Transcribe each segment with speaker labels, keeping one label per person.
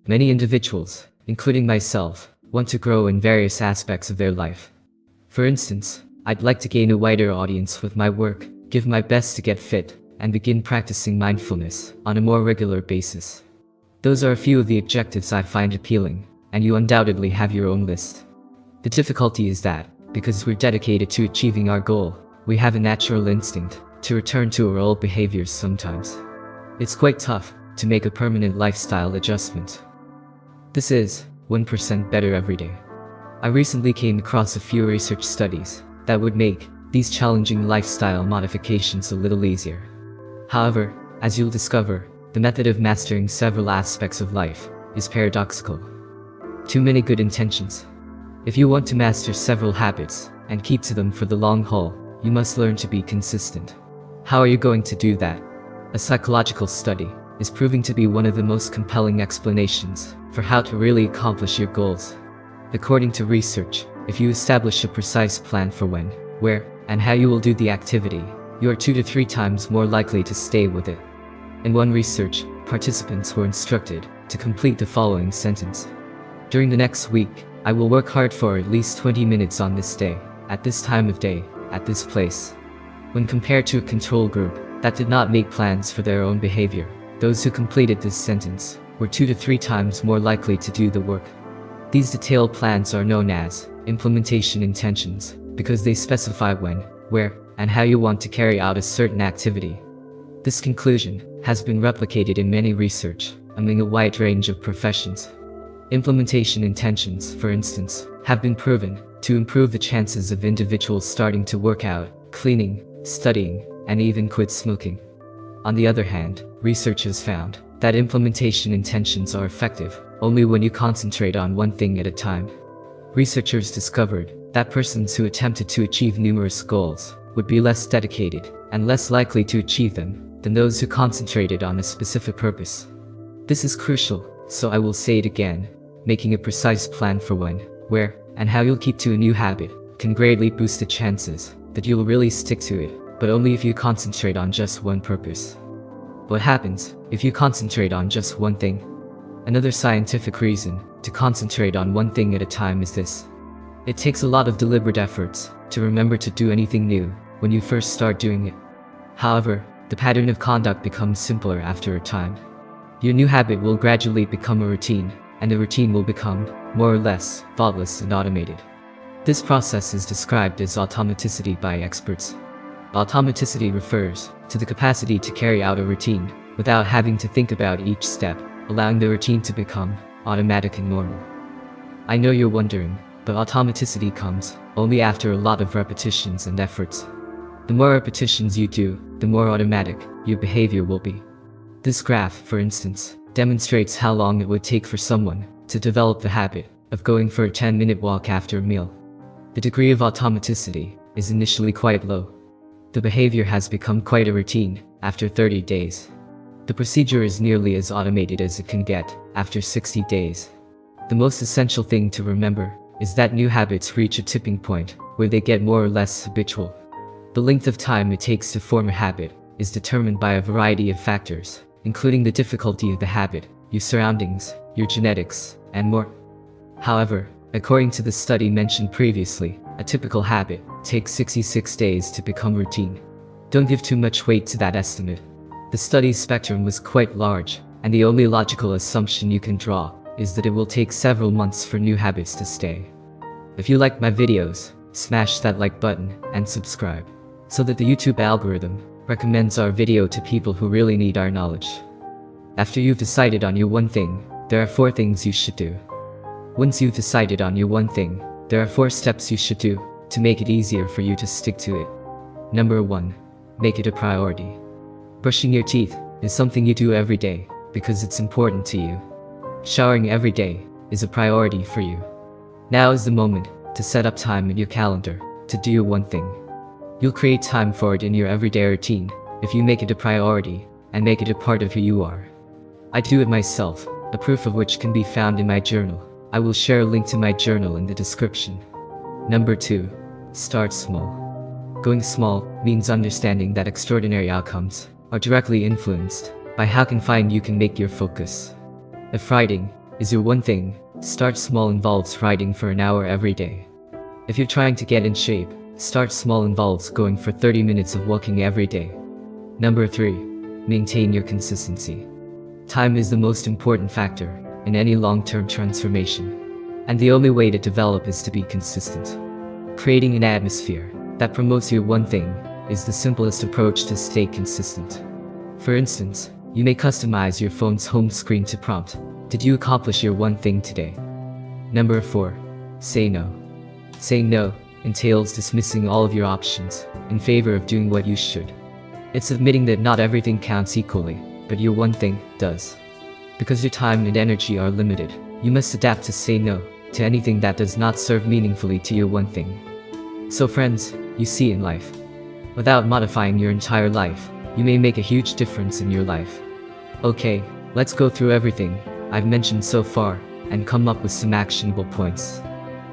Speaker 1: Many individuals, including myself, want to grow in various aspects of their life. For instance, I'd like to gain a wider audience with my work, give my best to get fit, and begin practicing mindfulness on a more regular basis. Those are a few of the objectives I find appealing, and you undoubtedly have your own list. The difficulty is that, because we're dedicated to achieving our goal, we have a natural instinct to return to our old behaviors sometimes. It's quite tough to make a permanent lifestyle adjustment. This is 1% better every day. I recently came across a few research studies that would make these challenging lifestyle modifications a little easier. However, as you'll discover, the method of mastering several aspects of life is paradoxical. Too many good intentions. If you want to master several habits and keep to them for the long haul, you must learn to be consistent. How are you going to do that? A psychological study is proving to be one of the most compelling explanations for how to really accomplish your goals. According to research, if you establish a precise plan for when, where, and how you will do the activity, you are 2 to 3 times more likely to stay with it. In one research, participants were instructed to complete the following sentence. During the next week, I will work hard for at least 20 minutes on this day, at this time of day, at this place. When compared to a control group that did not make plans for their own behavior, those who completed this sentence were 2 to 3 times more likely to do the work. These detailed plans are known as implementation intentions because they specify when, where, and how you want to carry out a certain activity. This conclusion has been replicated in many research among a wide range of professions. Implementation intentions, for instance, have been proven to improve the chances of individuals starting to work out, cleaning, studying, and even quit smoking. On the other hand, research has found that implementation intentions are effective only when you concentrate on one thing at a time. Researchers discovered that persons who attempted to achieve numerous goals would be less dedicated and less likely to achieve them than those who concentrated on a specific purpose. This is crucial, so I will say it again. Making a precise plan for when, where, and how you'll keep to a new habit can greatly boost the chances that you'll really stick to it, but only if you concentrate on just one purpose. What happens if you concentrate on just one thing? Another scientific reason to concentrate on one thing at a time is this. It takes a lot of deliberate efforts to remember to do anything new when you first start doing it. However, the pattern of conduct becomes simpler after a time. Your new habit will gradually become a routine, and the routine will become, more or less, thoughtless and automated. This process is described as automaticity by experts. Automaticity refers to the capacity to carry out a routine without having to think about each step, allowing the routine to become automatic and normal. I know you're wondering, but automaticity comes only after a lot of repetitions and efforts. The more repetitions you do, the more automatic your behavior will be. This graph, for instance, demonstrates how long it would take for someone to develop the habit of going for a 10-minute walk after a meal. The degree of automaticity is initially quite low. The behavior has become quite a routine after 30 days. The procedure is nearly as automated as it can get after 60 days. The most essential thing to remember is that new habits reach a tipping point where they get more or less habitual. The length of time it takes to form a habit is determined by a variety of factors, including the difficulty of the habit, your surroundings, your genetics, and more. However, according to the study mentioned previously, a typical habit takes 66 days to become routine. Don't give too much weight to that estimate. The study's spectrum was quite large, and the only logical assumption you can draw is that it will take several months for new habits to stay. If you like my videos, smash that like button and subscribe, so that the YouTube algorithm recommends our video to people who really need our knowledge. After you've decided on your one thing, there are 4 things you should do. Once you've decided on your one thing, there are 4 steps you should do to make it easier for you to stick to it. Number 1. Make it a priority. Brushing your teeth is something you do every day because it's important to you. Showering every day is a priority for you. Now is the moment to set up time in your calendar to do your one thing. You'll create time for it in your everyday routine if you make it a priority and make it a part of who you are. I do it myself, a proof of which can be found in my journal. I will share a link to my journal in the description. Number 2. Start small. Going small means understanding that extraordinary outcomes are directly influenced by how confined you can make your focus. If writing, is your one thing? Start small involves writing for an hour every day. If you're trying to get in shape, start small involves going for 30 minutes of walking every day. Number 3. Maintain your consistency. Time is the most important factor in any long-term transformation. And the only way to develop is to be consistent. Creating an atmosphere that promotes your one thing is the simplest approach to stay consistent. For instance, you may customize your phone's home screen to prompt, "Did you accomplish your one thing today?" Number 4. Say no. Saying no entails dismissing all of your options in favor of doing what you should. It's admitting that not everything counts equally, but your one thing does. Because your time and energy are limited, you must adapt to say no to anything that does not serve meaningfully to your one thing. So friends, you see in life, without modifying your entire life, you may make a huge difference in your life. Okay, let's go through everything I've mentioned so far and come up with some actionable points.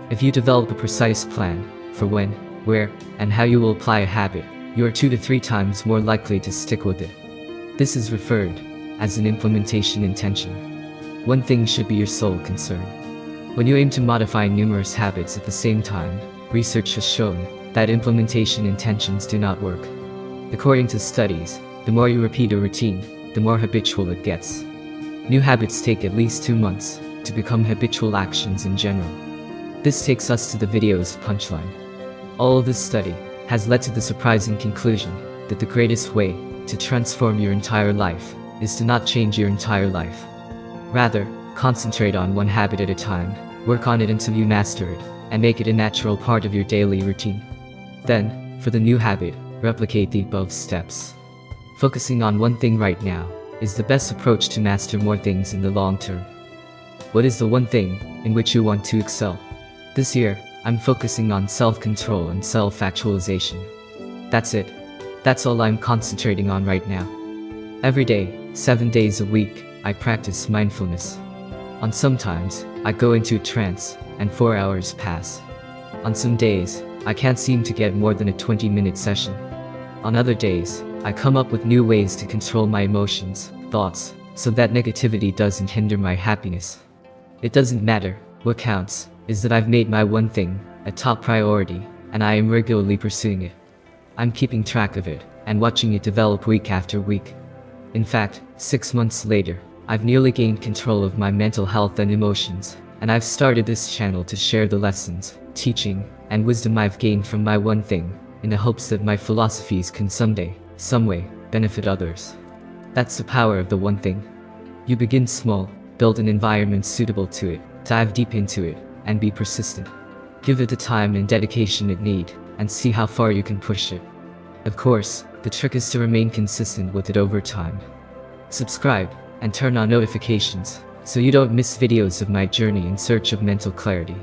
Speaker 1: If you develop a precise plan for when, where, and how you will apply a habit, you are 2 to 3 times more likely to stick with it. This is referred as an implementation intention. One thing should be your sole concern. When you aim to modify numerous habits at the same time, research has shown that implementation intentions do not work. According to studies, the more you repeat a routine, the more habitual it gets. New habits take at least 2 months to become habitual actions in general. This takes us to the video's punchline. All of this study has led to the surprising conclusion that the greatest way to transform your entire life is to not change your entire life. Rather, concentrate on one habit at a time, work on it until you master it, and make it a natural part of your daily routine. Then, for the new habit, replicate the above steps. Focusing on one thing right now is the best approach to master more things in the long term. What is the one thing in which you want to excel? This year, I'm focusing on self-control and self-actualization. That's it. That's all I'm concentrating on right now. Every day, 7 days a week, I practice mindfulness. On some times, I go into a trance, and 4 hours pass. On some days, I can't seem to get more than a 20-minute session. On other days, I come up with new ways to control my emotions, thoughts, so that negativity doesn't hinder my happiness. It doesn't matter. What counts is that I've made my one thing a top priority, and I am regularly pursuing it. I'm keeping track of it, and watching it develop week after week. In fact, 6 months later, I've nearly gained control of my mental health and emotions, and I've started this channel to share the lessons, teaching, and wisdom I've gained from my one thing, in the hopes that my philosophies can someday, some way, benefit others. That's the power of the one thing. You begin small, build an environment suitable to it, dive deep into it, and be persistent. Give it the time and dedication it needs, and see how far you can push it. Of course, the trick is to remain consistent with it over time. Subscribe, and turn on notifications, so you don't miss videos of my journey in search of mental clarity.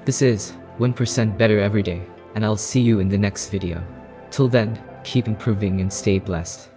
Speaker 1: This is 1% Better Every Day, and I'll see you in the next video. Till then, keep improving and stay blessed.